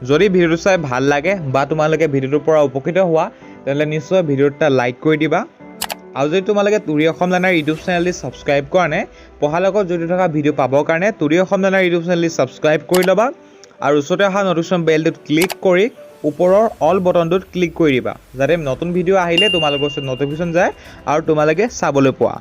যদি ভিডিওটো চাই ভাল লাগে বা তোমালোকে ভিডিওটোৰ পৰা উপকৃত হোৱা তেন্তে নিশ্চয় ভিডিওটো এটা লাইক কৰি দিবা আৰু যদি তোমালোকে তুৰি অসম জানাৰ ইউটিউব চেনেলটি ছাবস্ক্ৰাইব কৰা নাই পঢ়াৰ লগত জড়িত থকা ভিডিও পাবৰ কাৰণে তুৰি অসম জানাৰ ইউটিউব চেনেলটি ছাবস্ক্ৰাইব কৰি ল'বা আৰু ওচৰতে অহা নটিফিকেশ্যন বেলটোত ক্লিক কৰি ওপৰৰ অল বটনটোত ক্লিক কৰি দিবা যাতে নতুন ভিডিও আহিলে তোমালোকৰ ওচৰত নটিফিকেশ্যন যায় আৰু তোমালোকে চাবলৈ পোৱা